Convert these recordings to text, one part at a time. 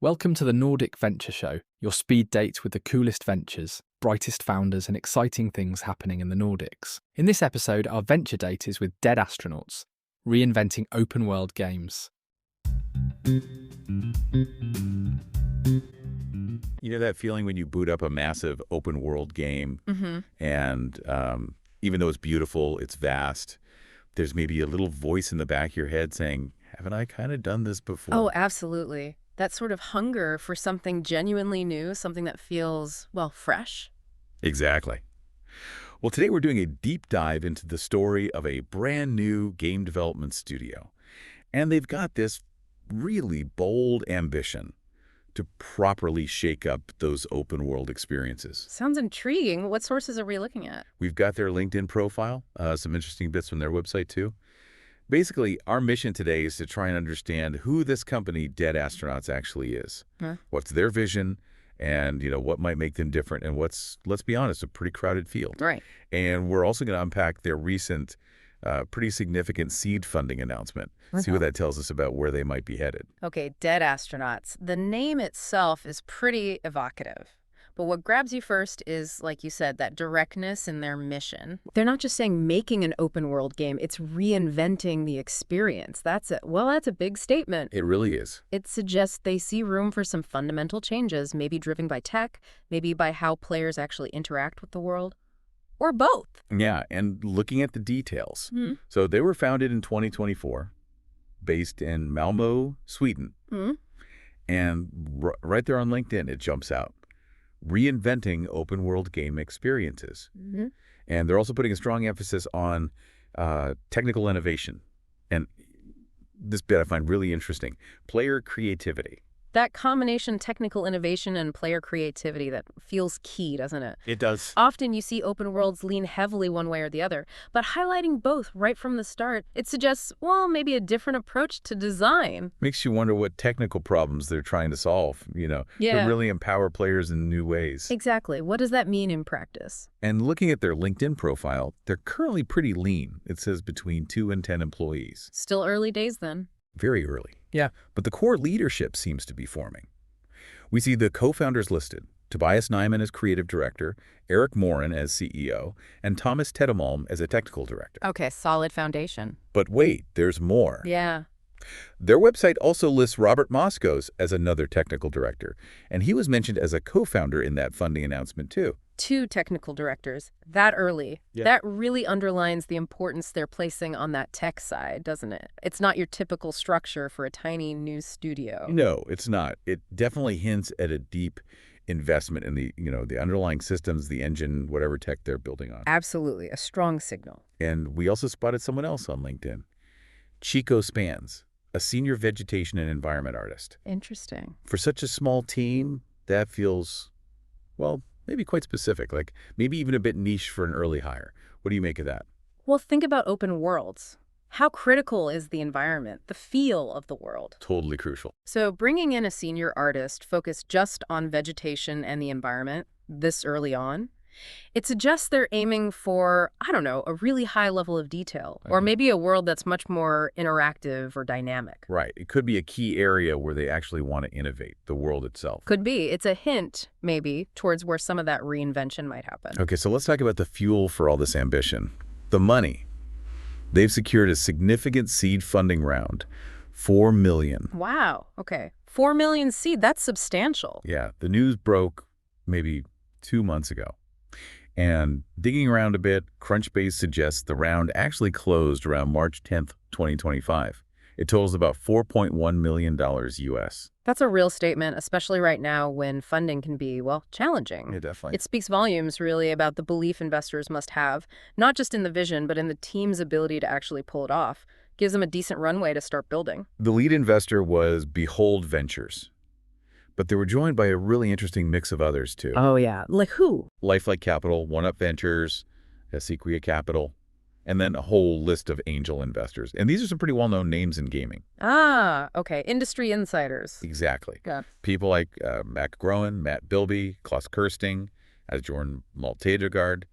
Welcome to the Nordic Venture Show, your speed date with the coolest ventures, brightest founders, and exciting things happening in the Nordics. In this episode, our venture date is with Dead Astronauts, reinventing open world games. You know that feeling when you boot up a massive open world game and even though it's beautiful, it's vast, there's maybe a little voice in the back of your head saying, haven't I kind of done this before? Oh, absolutely. That sort of hunger for something genuinely new, something that feels, well, fresh. Exactly. Well, today we're doing a deep dive into the story of a brand new game development studio. And they've got this really bold ambition to properly shake up those open world experiences. Sounds intriguing. What sources are we looking at? We've got their LinkedIn profile, some interesting bits from their website too. Basically, our mission today is to try and understand who this company, Dead Astronauts, actually is. What's their vision, and what might make them different, and what's, let's be honest, a pretty crowded field. Right. And we're also going to unpack their recent, pretty significant seed funding announcement. See what that tells us about where they might be headed. Okay, Dead Astronauts. The name itself is pretty evocative. But what grabs you first is, like you said, that directness in their mission. They're not just saying making an open world game, it's reinventing the experience. That's a big statement. It really is. It suggests they see room for some fundamental changes, maybe driven by tech, maybe by how players actually interact with the world, or both. Yeah, and looking at the details. So they were founded in 2024, based in Malmö, Sweden. And right there on LinkedIn, it jumps out. Reinventing open world game experiences. And they're also putting a strong emphasis on technical innovation. And this bit I find really interesting. Player creativity. That combination, technical innovation and player creativity, that feels key, doesn't it? It does. Often you see open worlds lean heavily one way or the other, but highlighting both right from the start, it suggests, well, maybe a different approach to design. Makes you wonder what technical problems they're trying to solve, to really empower players in new ways. Exactly. What does that mean in practice? And looking at their LinkedIn profile, they're currently pretty lean. It says between 2 and 10 employees. Still early days then. Very early. Yeah. But the core leadership seems to be forming. We see the co-founders listed, Tobias Nyman as creative director, Eric Morin as CEO, and Thomas Tedemalm as a technical director. Okay, solid foundation. But wait, there's more. Yeah. Their website also lists Robert Moskos as another technical director, and he was mentioned as a co-founder in that funding announcement too. 2 technical directors, that early. Yeah. That really underlines the importance they're placing on that tech side, doesn't it? It's not your typical structure for a tiny new studio. No, it's not. It definitely hints at a deep investment in the, the underlying systems, the engine, whatever tech they're building on. Absolutely, a strong signal. And we also spotted someone else on LinkedIn, Chico Spans, a senior vegetation and environment artist. Interesting. For such a small team, that feels, well, maybe quite specific, like maybe even a bit niche for an early hire. What do you make of that? Well, think about open worlds. How critical is the environment, the feel of the world? Totally crucial. So bringing in a senior artist focused just on vegetation and the environment this early on, it suggests they're aiming for, I don't know, a really high level of detail, or maybe a world that's much more interactive or dynamic. Right. It could be a key area where they actually want to innovate, the world itself. Could be. It's a hint, maybe, towards where some of that reinvention might happen. Okay, so let's talk about the fuel for all this ambition. The money. They've secured a significant seed funding round, $4 million. Wow. Okay. 4 million seed, that's substantial. Yeah, the news broke maybe 2 months ago. And digging around a bit, Crunchbase suggests the round actually closed around March 10th, 2025. It totals about $4.1 million US. That's a real statement, especially right now when funding can be, well, challenging. Yeah, definitely. It speaks volumes, really, about the belief investors must have, not just in the vision, but in the team's ability to actually pull it off. Gives them a decent runway to start building. The lead investor was Behold Ventures. But they were joined by a really interesting mix of others, too. Oh, yeah. Like who? Lifelike Capital, One Up Ventures, Sequoia Capital, and then a whole list of angel investors. And these are some pretty well-known names in gaming. Ah, okay. Industry insiders. Exactly. Yeah. People like Mac Groen, Matt Bilby, Klaus Kirsting, Asjorn Maltedegard,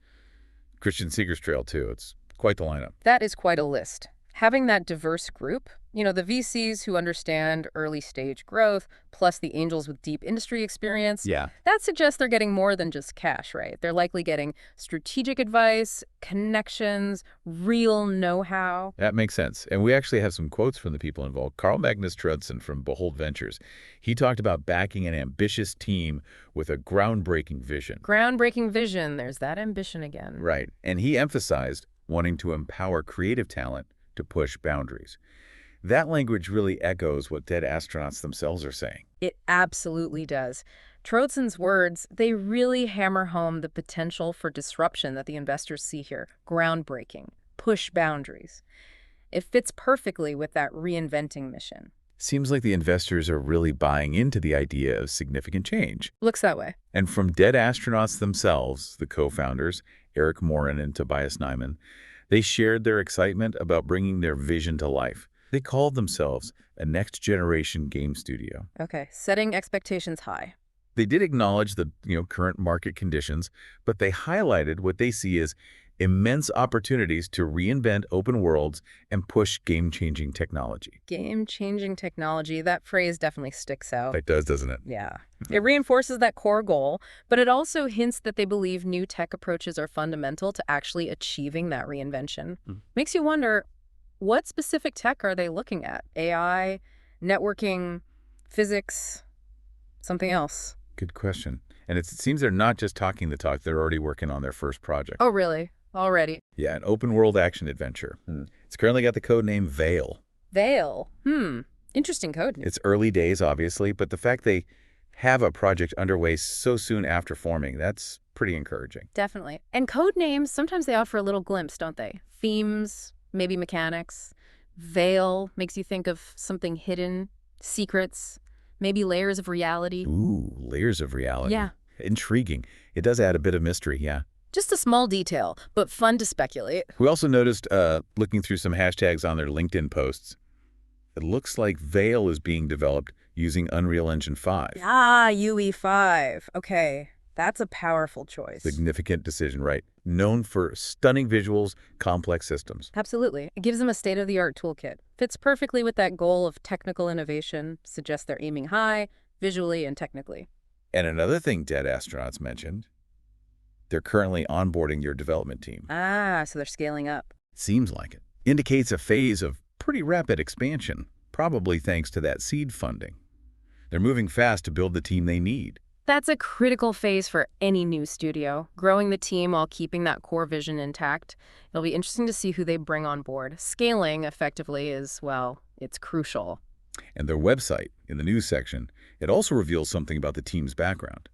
Christian Siegerstrail, too. It's quite the lineup. That is quite a list. Having that diverse group, You know, the VCs who understand early stage growth, plus the angels with deep industry experience, Yeah. that suggests they're getting more than just cash, right? They're likely getting strategic advice, connections, real know-how. That makes sense. And we actually have some quotes from the people involved. Carl Magnus Trudson from Behold Ventures, he talked about backing an ambitious team with a groundbreaking vision. Groundbreaking vision, there's that ambition again. Right. And he emphasized wanting to empower creative talent to push boundaries. That language really echoes what dead astronauts themselves are saying. It absolutely does. Trodson's words, they really hammer home the potential for disruption that the investors see here. Groundbreaking, push boundaries. It fits perfectly with that reinventing mission. Seems like the investors are really buying into the idea of significant change. Looks that way. And from dead astronauts themselves, the co-founders, Eric Morin and Tobias Nyman, they shared their excitement about bringing their vision to life. They called themselves a next-generation game studio. Okay, setting expectations high. They did acknowledge the current market conditions, but they highlighted what they see as immense opportunities to reinvent open worlds and push game-changing technology. Game-changing technology, that phrase definitely sticks out. It does, doesn't it? Yeah. It reinforces that core goal, but it also hints that they believe new tech approaches are fundamental to actually achieving that reinvention. Makes you wonder, what specific tech are they looking at? AI, networking, physics, something else? Good question. And it seems they're not just talking the talk, they're already working on their first project. Oh, really? Already? Yeah, an open-world action adventure. It's currently got the code name Veil. Veil. Interesting code name. It's early days, obviously, but the fact they have a project underway so soon after forming, that's pretty encouraging. Definitely. And code names, sometimes they offer a little glimpse, don't they? Themes, maybe mechanics. Veil makes you think of something hidden, secrets, maybe layers of reality. Ooh, layers of reality. Yeah. Intriguing. It does add a bit of mystery, yeah. Just a small detail, but fun to speculate. We also noticed, looking through some hashtags on their LinkedIn posts, it looks like Veil is being developed using Unreal Engine 5. Ah, UE5. Okay, that's a powerful choice. Significant decision, right? Known for stunning visuals, complex systems. Absolutely. It gives them a state-of-the-art toolkit. Fits perfectly with that goal of technical innovation, suggests they're aiming high, visually and technically. And another thing dead astronauts mentioned, they're currently onboarding your development team. Ah, so they're scaling up. Seems like it. Indicates a phase of pretty rapid expansion, probably thanks to that seed funding. They're moving fast to build the team they need. That's a critical phase for any new studio, growing the team while keeping that core vision intact. It'll be interesting to see who they bring on board. Scaling, effectively, is, well, it's crucial. And their website, in the news section, it also reveals something about the team's background.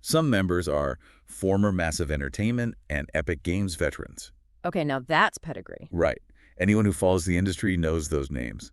Some members are former Massive Entertainment and Epic Games veterans. Okay, now that's pedigree. Right. Anyone who follows the industry knows those names.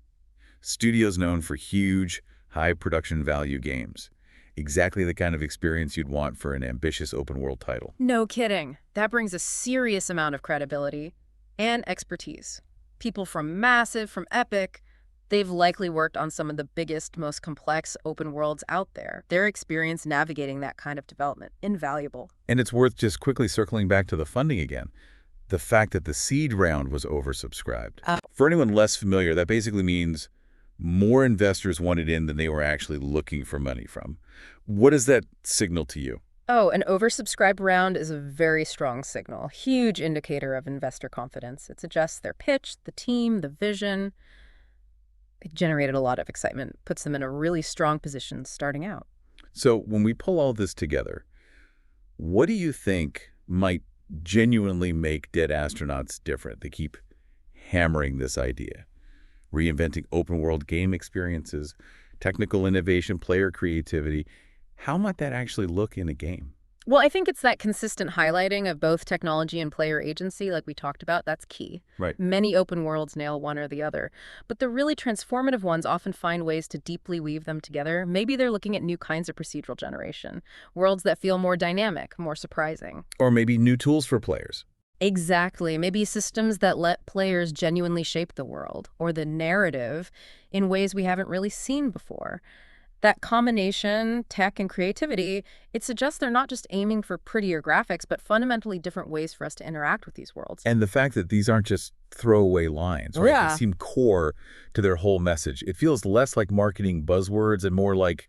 Studios known for huge, high production value games. Exactly the kind of experience you'd want for an ambitious open-world title. No kidding. That brings a serious amount of credibility and expertise. People from Massive, from Epic, they've likely worked on some of the biggest, most complex open worlds out there. Their experience navigating that kind of development, invaluable. And it's worth just quickly circling back to the funding again. The fact that the seed round was oversubscribed. For anyone less familiar, that basically means more investors wanted in than they were actually looking for money from. What does that signal to you? Oh, an oversubscribed round is a very strong signal, huge indicator of investor confidence. It suggests their pitch, the team, the vision. It generated a lot of excitement, puts them in a really strong position starting out. So when we pull all this together, what do you think might genuinely make dead astronauts different? They keep hammering this idea. Reinventing open-world game experiences, technical innovation, player creativity. How might that actually look in a game? Well, I think it's that consistent highlighting of both technology and player agency, like we talked about. That's key. Right. Many open worlds nail one or the other. But the really transformative ones often find ways to deeply weave them together. Maybe they're looking at new kinds of procedural generation, worlds that feel more dynamic, more surprising. Or maybe new tools for players. Exactly. Maybe systems that let players genuinely shape the world or the narrative in ways we haven't really seen before. That combination, tech and creativity, it suggests they're not just aiming for prettier graphics, but fundamentally different ways for us to interact with these worlds. And the fact that these aren't just throwaway lines, right? Yeah. They seem core to their whole message. It feels less like marketing buzzwords and more like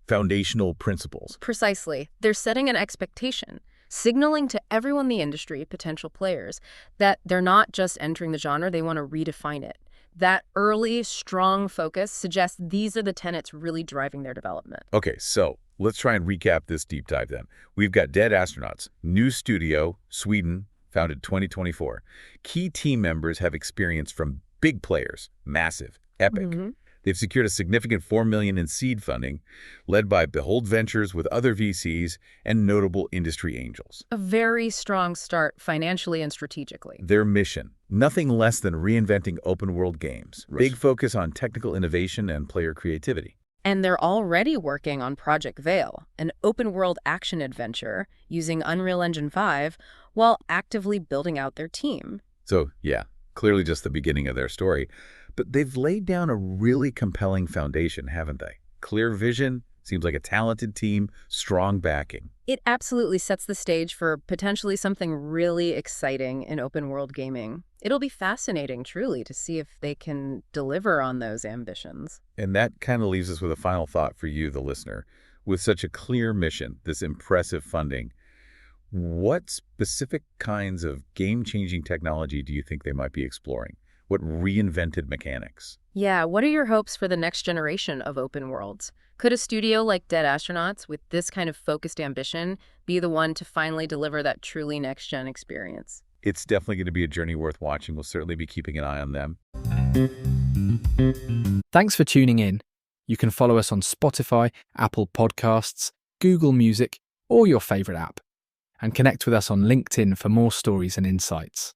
foundational principles. Precisely. They're setting an expectation, signaling to everyone in the industry, potential players, that they're not just entering the genre, they want to redefine it. That early, strong focus suggests these are the tenets really driving their development. Okay, so let's try and recap this deep dive then. We've got Dead Astronauts, new studio, Sweden, founded 2024. Key team members have experience from big players, massive, epic. They've secured a significant $4 million in seed funding, led by Behold Ventures with other VCs and notable industry angels. A very strong start financially and strategically. Their mission, nothing less than reinventing open-world games. Right. Big focus on technical innovation and player creativity. And they're already working on Project Veil, an open-world action adventure using Unreal Engine 5 while actively building out their team. So, yeah, clearly just the beginning of their story. But they've laid down a really compelling foundation, haven't they? Clear vision, seems like a talented team, strong backing. It absolutely sets the stage for potentially something really exciting in open-world gaming. It'll be fascinating, truly, to see if they can deliver on those ambitions. And that kind of leaves us with a final thought for you, the listener. With such a clear mission, this impressive funding, what specific kinds of game-changing technology do you think they might be exploring? What reinvented mechanics? Yeah, what are your hopes for the next generation of open worlds? Could a studio like Dead Astronauts, with this kind of focused ambition, be the one to finally deliver that truly next-gen experience? It's definitely going to be a journey worth watching. We'll certainly be keeping an eye on them. Thanks for tuning in. You can follow us on Spotify, Apple Podcasts, Google Music, or your favorite app. And connect with us on LinkedIn for more stories and insights.